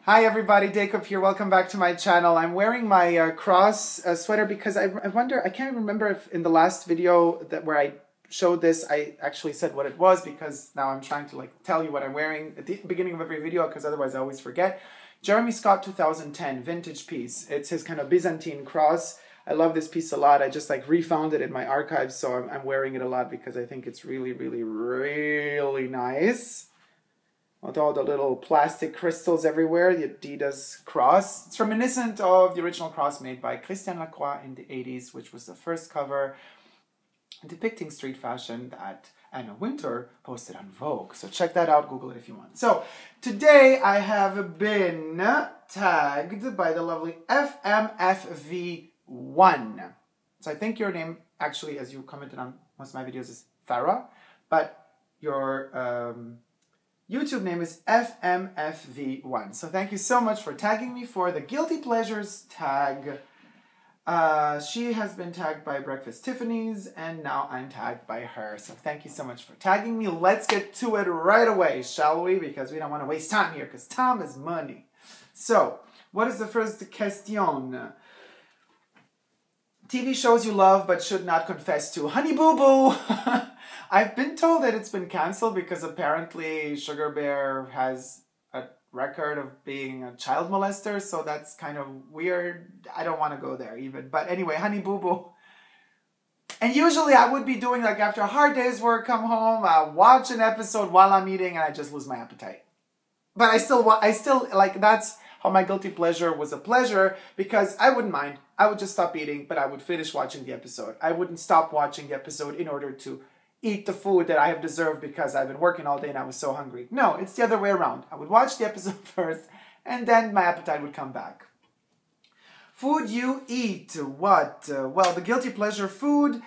Hi everybody, Dacob here. Welcome back to my channel. I'm wearing my cross sweater because I wonder, I can't remember if in the last video where I showed this, I actually said what it was, because now I'm trying to tell you what I'm wearing at the beginning of every video, because otherwise I always forget. Jeremy Scott 2010 vintage piece. It's his kind of Byzantine cross. I love this piece a lot. I just refound it in my archives, so I'm wearing it a lot because I think it's really, really, really nice. With all the little plastic crystals everywhere, the Adidas cross. It's reminiscent of the original cross made by Christian Lacroix in the 80s, which was the first cover depicting street fashion that Anna Wintour posted on Vogue. So check that out, Google it if you want. So today I have been tagged by the lovely fmfv1. So I think your name, actually, as you commented on most of my videos, is Farah, but your YouTube name is fmfv1. So thank you so much for tagging me for the Guilty Pleasures tag. She has been tagged by Breakfast Tiffany's, and now I'm tagged by her. So thank you so much for tagging me. Let's get to it right away, shall we? Because we don't want to waste time here, because time is money. So, what is the first question? TV shows you love but should not confess to. Honey Boo Boo! I've been told that it's been cancelled because apparently Sugar Bear has a record of being a child molester, so that's kind of weird. I don't want to go there even. But anyway, Honey Boo Boo. And usually I would be doing, after a hard day's work, come home, watch an episode while I'm eating, and I just lose my appetite. But I still that's how my guilty pleasure was a pleasure, because I wouldn't mind. I would just stop eating, but I would finish watching the episode. I wouldn't stop watching the episode in order to eat the food that I have deserved because I've been working all day and I was so hungry. No, it's the other way around. I would watch the episode first, and then my appetite would come back. Food you eat. What? Well, the guilty pleasure food.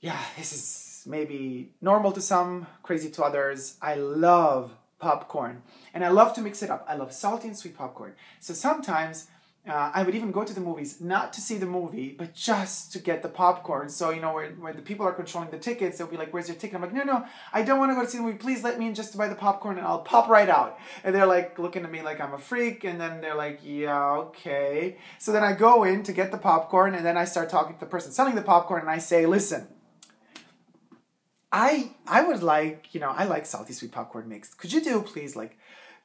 Yeah, this is maybe normal to some, crazy to others. I love popcorn, and I love to mix it up. I love salty and sweet popcorn. So sometimes I would even go to the movies, not to see the movie, but just to get the popcorn. So, where the people are controlling the tickets, they'll be like, where's your ticket? I'm like, no, I don't want to go to see the movie. Please let me in just to buy the popcorn, and I'll pop right out. And they're looking at me like I'm a freak, and then they're like, yeah, okay. So then I go in to get the popcorn, and then I start talking to the person selling the popcorn, and I say, listen, I would like, I like salty sweet popcorn mixed. Could you do, please,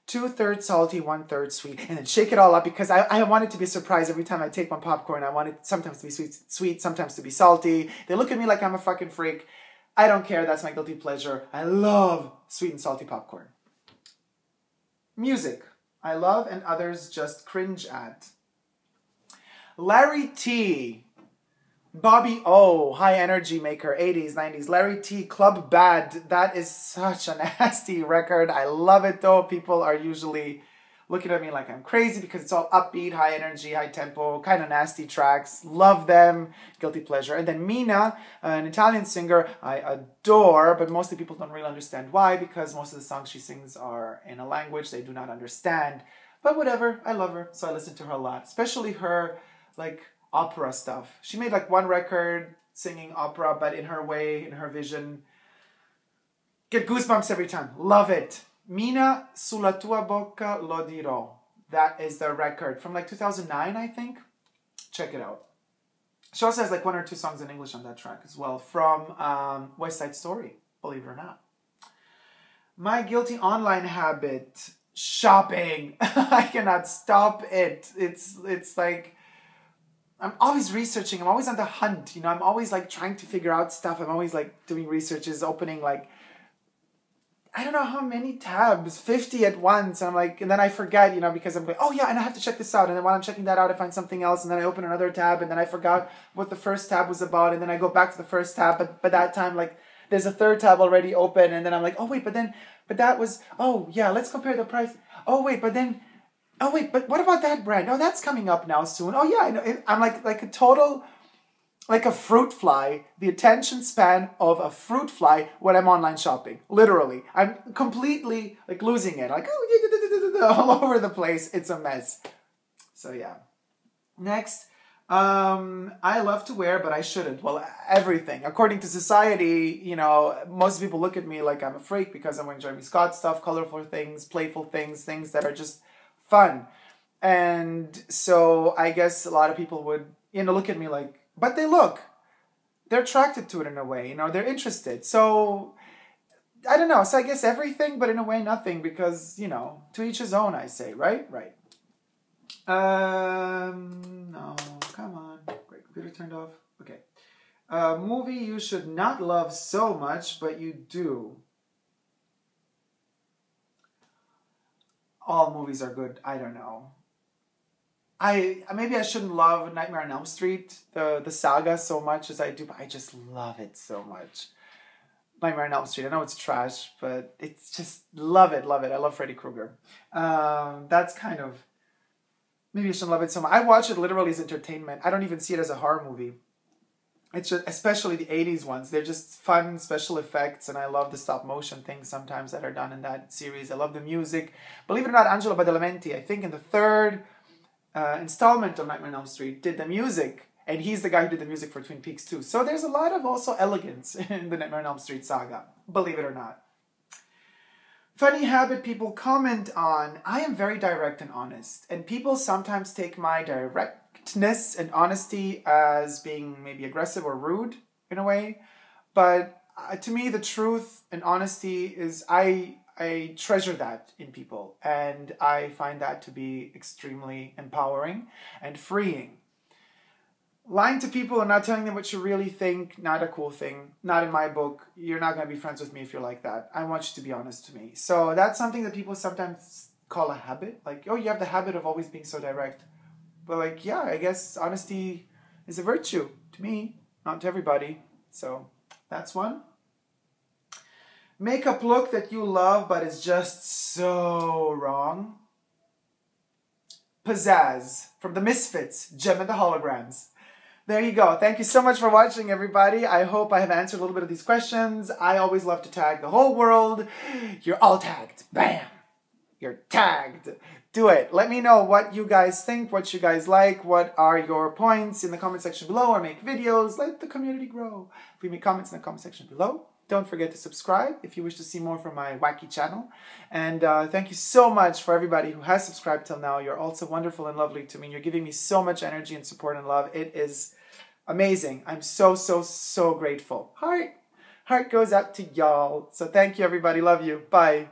2/3 salty, 1/3 sweet, and then shake it all up, because I want it to be a surprise every time I take one popcorn. I want it sometimes to be sweet, sometimes to be salty. They look at me like I'm a fucking freak. I don't care. That's my guilty pleasure. I love sweet and salty popcorn. Music. I love, and others just cringe at. Larry T. Bobby O, high energy maker, 80s, 90s. Larry T, Club Bad. That is such a nasty record. I love it though. People are usually looking at me like I'm crazy because it's all upbeat, high energy, high tempo, kind of nasty tracks. Love them. Guilty pleasure. And then Mina, an Italian singer I adore, but mostly people don't really understand why, because most of the songs she sings are in a language they do not understand. But whatever, I love her, so I listen to her a lot. Especially her, opera stuff. She made one record singing opera, but in her way, in her vision. Get goosebumps every time. Love it. Mina, sulla tua bocca lo dirò. That is the record from 2009, I think. Check it out. She also has 1 or 2 songs in English on that track as well, from West Side Story, believe it or not. My guilty online habit, shopping. I cannot stop it. It's I'm always researching. I'm always on the hunt. I'm always trying to figure out stuff. I'm always doing researches, opening I don't know how many tabs, 50 at once. And and then I forget, because I'm oh yeah, and I have to check this out. And then while I'm checking that out, I find something else. And then I open another tab, and then I forgot what the first tab was about. And then I go back to the first tab. But by that time, there's a third tab already open. And then I'm oh wait, but that was, oh yeah, let's compare the price. Oh wait, but what about that brand? Oh, that's coming up now soon. Oh yeah, I know. I'm like a total, a fruit fly. The attention span of a fruit fly when I'm online shopping. Literally, I'm completely losing it. All over the place. It's a mess. So yeah. Next, I love to wear, but I shouldn't. Well, everything. According to society, most people look at me like I'm a freak because I'm wearing Jeremy Scott stuff, colorful things, playful things, things that are just fun. And so I guess a lot of people would, look at me like, but they're attracted to it in a way, they're interested. So I don't know. So I guess everything, but in a way nothing, because, to each his own, I say, right? Right. No, come on. Great, computer turned off. Okay. Movie you should not love so much, but you do. All movies are good. I don't know. Maybe I shouldn't love Nightmare on Elm Street, the saga, so much as I do, but I just love it so much. Nightmare on Elm Street. I know it's trash, but it's just love it. I love Freddy Krueger. That's kind of, maybe I shouldn't love it so much. I watch it literally as entertainment. I don't even see it as a horror movie. It's just, especially the 80s ones. They're just fun special effects, and I love the stop motion things sometimes that are done in that series. I love the music. Believe it or not, Angelo Badalamenti, I think in the third installment of Nightmare on Elm Street, did the music, and he's the guy who did the music for Twin Peaks too. So there's a lot of also elegance in the Nightmare on Elm Street saga, believe it or not. Funny habit people comment on. I am very direct and honest, and people sometimes take my directness and honesty as being maybe aggressive or rude in a way. But to me, the truth and honesty is, I treasure that in people, and I find that to be extremely empowering and freeing. Lying to people and not telling them what you really think, not a cool thing. Not in my book. You're not going to be friends with me if you're like that. I want you to be honest to me. So that's something that people sometimes call a habit. Like, oh, you have the habit of always being so direct. But like, yeah, I guess honesty is a virtue to me, not to everybody. So that's one. Makeup look that you love but is just so wrong. Pizzazz from the Misfits, Gem and the Holograms. There you go. Thank you so much for watching, everybody. I hope I have answered a little bit of these questions. I always love to tag the whole world. You're all tagged. Bam! You're tagged. Do it. Let me know what you guys think, what you guys like, what are your points in the comment section below, or make videos. Let the community grow. Leave me comments in the comment section below. Don't forget to subscribe if you wish to see more from my wacky channel. And thank you so much for everybody who has subscribed till now. You're also wonderful and lovely to me. You're giving me so much energy and support and love. It is amazing. I'm so, so, so grateful. Heart goes out to y'all. So thank you, everybody. Love you. Bye.